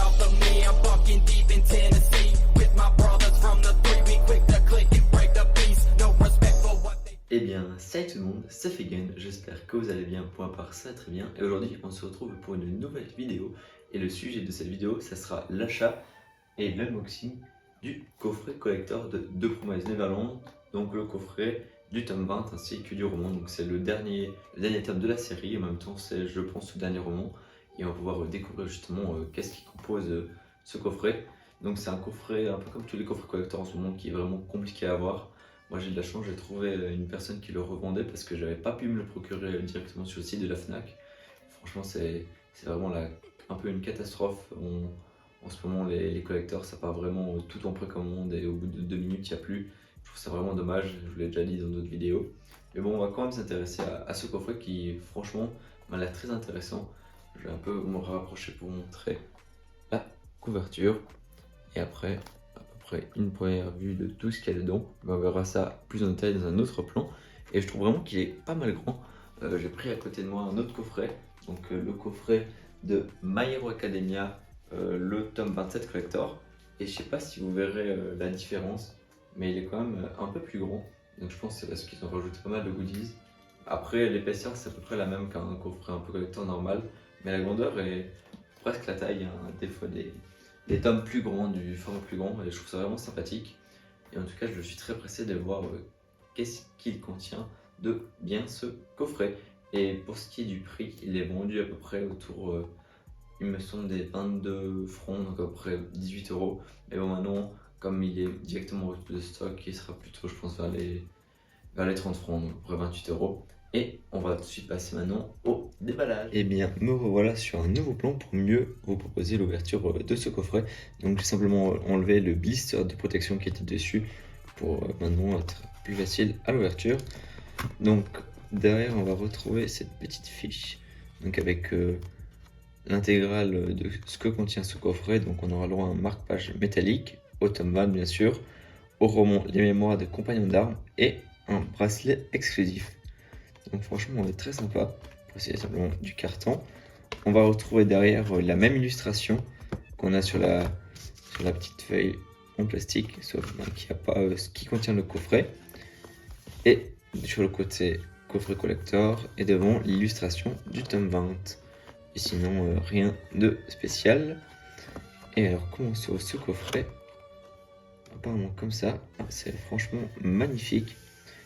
south of me. I'm bucking deep in Tennessee with my brothers from the 3. We quick to click and break the peace. No respect for what they. Eh bien, salut tout le monde, c'est Figen, j'espère que vous allez bien, pour ma part ça va très bien. Et aujourd'hui, on se retrouve pour une nouvelle vidéo. Et le sujet de cette vidéo, ça sera l'achat et l'unboxing du coffret collector de The Promised Neverland. Donc le coffret du tome 20 ainsi que du roman. Donc c'est le dernier tome de la série. En même temps, c'est, je pense, le dernier roman. Et on va pouvoir découvrir justement qu'est-ce qui compose ce coffret. Donc c'est un coffret un peu comme tous les coffrets collector en ce moment qui est vraiment compliqué à avoir. Moi j'ai de la chance, j'ai trouvé une personne qui le revendait parce que j'avais pas pu me le procurer directement sur le site de la Fnac. Franchement c'est vraiment un peu une catastrophe. En ce moment les collecteurs ça part vraiment tout en précommande et au bout de 2 minutes il n'y a plus. Je trouve ça vraiment dommage, je vous l'ai déjà dit dans d'autres vidéos. Mais bon, on va quand même s'intéresser à ce coffret qui franchement m'a l'air très intéressant. Je vais un peu me rapprocher pour vous montrer la couverture et après une première vue de tout ce qu'il y a dedans. On verra ça plus en détail dans un autre plan. Et je trouve vraiment qu'il est pas mal grand. J'ai pris à côté de moi un autre coffret, donc le coffret de My Hero Academia, le tome 27 collector. Et je sais pas si vous verrez la différence, mais il est quand même un peu plus grand. Donc je pense que c'est parce qu'ils ont rajouté pas mal de goodies. Après l'épaisseur c'est à peu près la même qu'un coffret un peu collector normal, mais la grandeur est presque la taille, hein, des fois des tomes plus grands, du format plus grand, et je trouve ça vraiment sympathique. Et en tout cas, je suis très pressé de voir qu'est-ce qu'il contient de bien ce coffret. Et pour ce qui est du prix, il est vendu à peu près autour, il me semble, des 22 francs, donc à peu près 18 €. Mais bon, maintenant, comme il est directement reçu de stock, il sera plutôt, je pense, vers les 30 francs, donc à peu près 28 €. Et on va tout de suite passer maintenant au déballage. Et bien, me revoilà sur un nouveau plan pour mieux vous proposer l'ouverture de ce coffret. Donc j'ai simplement enlevé le blister de protection qui était dessus pour maintenant être plus facile à l'ouverture. Donc derrière on va retrouver cette petite fiche, donc avec l'intégrale de ce que contient ce coffret. Donc on aura le droit à un marque-page métallique, au tome 20 bien sûr, au roman Les Mémoires des Compagnons d'Armes et un bracelet exclusif. Donc franchement on est très sympa. C'est simplement du carton. On va retrouver derrière la même illustration qu'on a sur la petite feuille en plastique, sauf qu'il n'y a pas ce qui contient le coffret. Et sur le côté coffret collector et devant l'illustration du tome 20. Et sinon rien de spécial. Et alors comment se ce coffret? Apparemment comme ça. C'est franchement magnifique.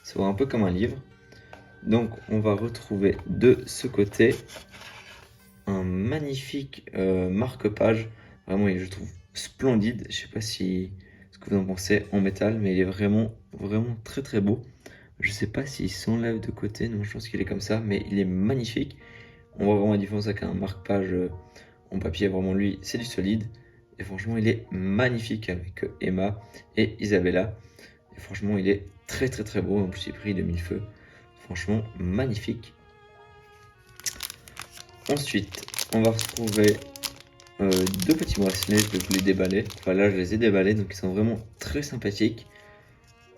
Ça va un peu comme un livre. Donc on va retrouver de ce côté un magnifique marque-page. Vraiment, je trouve splendide. Je sais pas ce que vous en pensez en métal, mais il est vraiment très très beau. Je sais pas s'il s'enlève de côté, non, je pense qu'il est comme ça, mais il est magnifique. On voit vraiment la différence avec un marque-page en papier. Vraiment, lui, c'est du solide. Et franchement, il est magnifique avec Emma et Isabella. Et franchement, il est très beau. En plus, il est pris de mille feux. Franchement, magnifique. Ensuite, on va retrouver 2 petits bracelets. Je vais vous les déballer. Enfin, là, je les ai déballés, donc ils sont vraiment très sympathiques.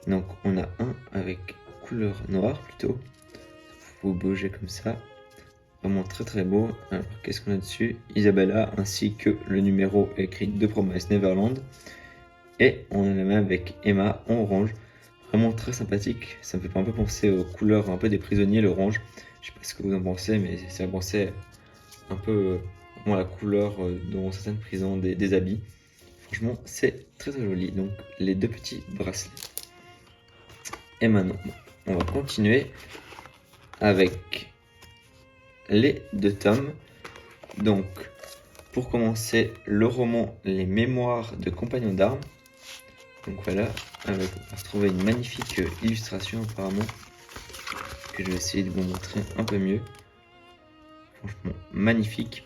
Donc, on a un avec couleur noire plutôt. Vous bouger comme ça. Vraiment très beau. Alors, qu'est-ce qu'on a dessus? Isabella, ainsi que le numéro écrit The Promised Neverland. Et on a la même avec Emma en orange. Vraiment très sympathique, ça me fait un peu penser aux couleurs un peu des prisonniers, l'orange. Je sais pas ce que vous en pensez, mais ça me pensait un peu vraiment la couleur dans certaines prisons des habits. Franchement, c'est très joli. Donc les 2 petits bracelets. Et maintenant, on va continuer avec les 2 tomes. Donc, pour commencer, le roman Les Mémoires de Compagnons d'Armes. Donc voilà, on va retrouver une magnifique illustration apparemment, que je vais essayer de vous montrer un peu mieux. Franchement magnifique.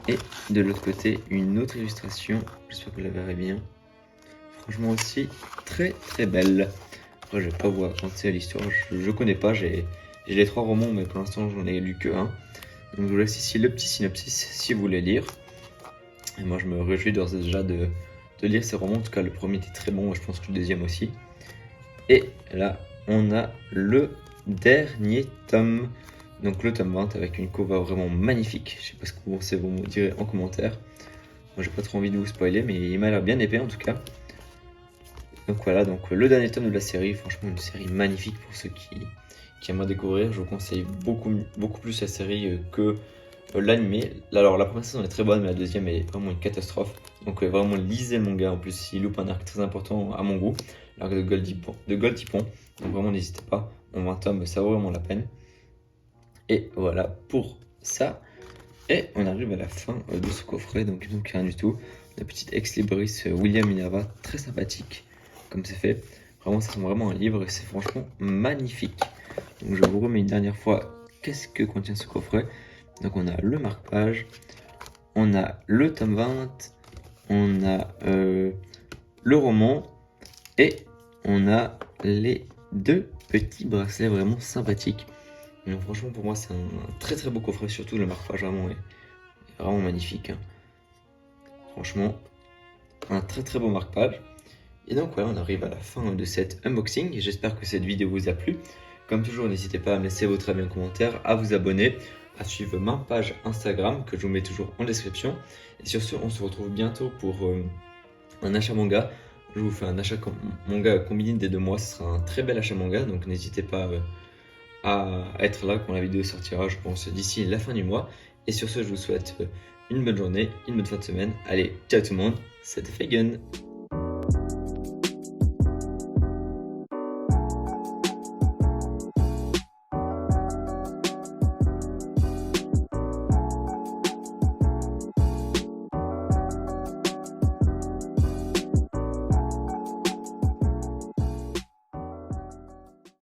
Et de l'autre côté, une autre illustration, j'espère que vous la verrez bien. Franchement aussi très belle. Après je vais pas vous raconter l'histoire, je connais pas, j'ai les 3 romans mais pour l'instant j'en ai lu que un. Donc je vous laisse ici le petit synopsis si vous voulez lire. Et moi je me réjouis d'ores et déjà de lire ces romans. En tout cas le premier était très bon, je pense que le deuxième aussi. Et là on a le dernier tome, donc le tome 20 avec une cover vraiment magnifique. Je sais pas ce que vous pensez, vous me direz en commentaire. Moi j'ai pas trop envie de vous spoiler, mais il m'a l'air bien épais en tout cas. Donc voilà, donc le dernier tome de la série, franchement une série magnifique pour ceux qui aimeraient découvrir. Je vous conseille beaucoup plus la série que l'animé. Alors la première saison est très bonne, mais la deuxième est vraiment une catastrophe. Donc vraiment lisez le manga, en plus il loupe un arc très important à mon goût, l'arc de Goldipon. Donc vraiment n'hésitez pas, en 20 tomes ça vaut vraiment la peine. Et voilà pour ça. Et on arrive à la fin de ce coffret, donc rien du tout. La petite Ex Libris William Minerva, très sympathique comme c'est fait. Vraiment, ça ressemble vraiment à un livre et c'est franchement magnifique. Donc je vous remets une dernière fois qu'est-ce que contient ce coffret. Donc on a le marque-page, on a le tome 20, on a le roman et on a les deux petits bracelets vraiment sympathiques. Donc franchement pour moi c'est un très beau coffret, surtout le marque-page vraiment est vraiment magnifique. Hein. Franchement, un très beau marque-page. Et donc voilà, on arrive à la fin de cet unboxing et j'espère que cette vidéo vous a plu. Comme toujours, n'hésitez pas à me laisser votre avis en commentaire, à vous abonner, à suivre ma page Instagram que je vous mets toujours en description. Et sur ce, on se retrouve bientôt pour un achat manga. Je vous fais un achat manga combiné des 2 mois, ce sera un très bel achat manga, donc n'hésitez pas à être là quand la vidéo sortira, je pense d'ici la fin du mois. Et sur ce, je vous souhaite une bonne journée, une bonne fin de semaine. Allez, ciao tout le monde, c'était Feigen.